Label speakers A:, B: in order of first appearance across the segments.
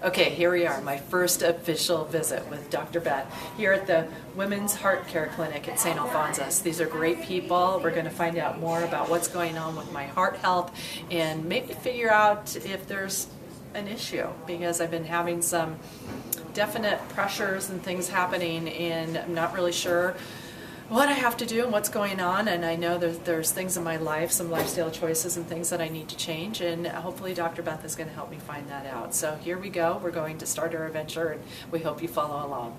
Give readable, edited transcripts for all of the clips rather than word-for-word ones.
A: Okay, here we are, my first official visit with Dr. Beth here at the Women's Heart Care Clinic at St. Alphonsus. These are great people. We're going to find out more about what's going on with my heart health and maybe figure out if there's an issue, because I've been having some definite pressures and things happening and I'm not really sure what I have to do and what's going on, and I know there's things in my life, some lifestyle choices and things that I need to change, and hopefully Dr. Beth is going to help me find that out. So here we go. We're going to start our adventure and we hope you follow along.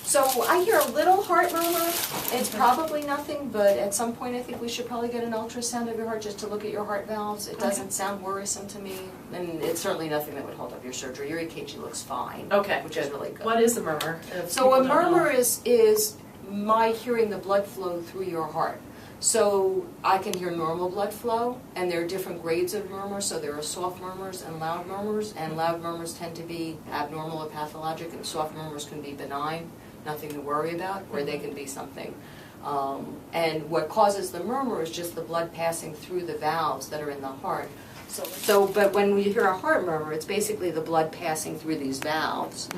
B: So I hear a little heart murmur. It's probably nothing, but at some point I think we should probably get an ultrasound of your heart just to look at your heart valves. It doesn't sound worrisome to me, and it's certainly nothing that would hold up your surgery. Your EKG looks fine, which is really good.
A: What is a murmur?
B: So a murmur is my hearing the blood flow through your heart. So I can hear normal blood flow, and there are different grades of murmurs. So there are soft murmurs and loud murmurs tend to be abnormal or pathologic, and soft murmurs can be benign, nothing to worry about, or they can be something. And what causes the murmur is just the blood passing through the valves that are in the heart. But when we hear a heart murmur, it's basically the blood passing through these valves.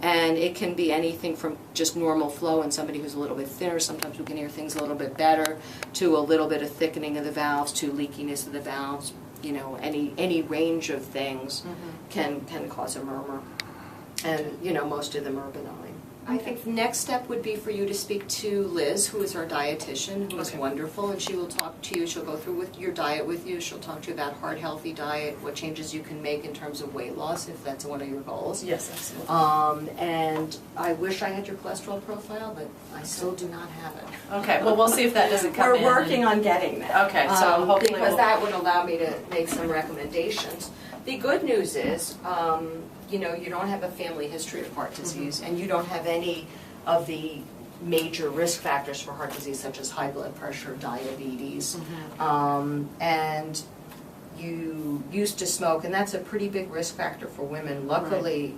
B: And it can be anything from just normal flow in somebody who's a little bit thinner, sometimes we can hear things a little bit better, to a little bit of thickening of the valves, to leakiness of the valves. You know, any range of things can cause a murmur. And, you know, most of them are benign. I think the next step would be for you to speak to Liz, who is our dietitian, who is wonderful, and she will talk to you. She'll go through with your diet with you. She'll talk to you about heart-healthy diet, what changes you can make in terms of weight loss, if that's one of your goals.
A: Yes, absolutely.
B: And I wish I had your cholesterol profile, but I still do not have it.
A: Okay, well, we'll see if that doesn't come in.
B: We're working on getting that.
A: Okay, so hopefully
B: because that would allow me to make some recommendations. The good news is, you know, you don't have a family history of heart disease, and you don't have any of the major risk factors for heart disease, such as high blood pressure, diabetes, and you used to smoke, and that's a pretty big risk factor for women. Luckily,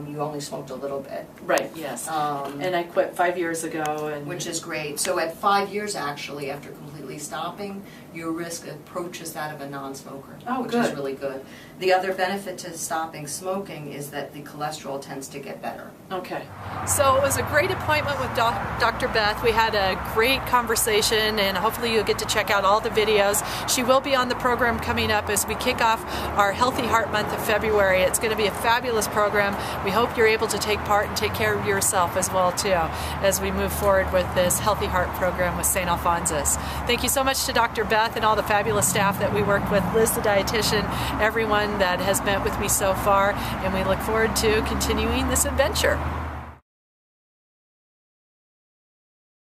B: you only smoked a little bit.
A: Right, yes. And I quit 5 years ago.
B: Which is great. So at 5 years, actually, after completely stopping, your risk approaches that of a non-smoker, which is really good. The other benefit to stopping smoking is that the cholesterol tends to get better.
A: Okay. So it was a great appointment with Dr. Beth. We had a great conversation, and hopefully you'll get to check out all the videos. She will be on the program coming up as we kick off our Healthy Heart Month of February. It's going to be a fabulous program. We hope you're able to take part and take care of yourself as well, too, as we move forward with this Healthy Heart program with St. Alphonsus. Thank you so much to Dr. Beth and all the fabulous staff that we work with, Liz the dietitian, everyone that has met with me so far, and we look forward to continuing this adventure.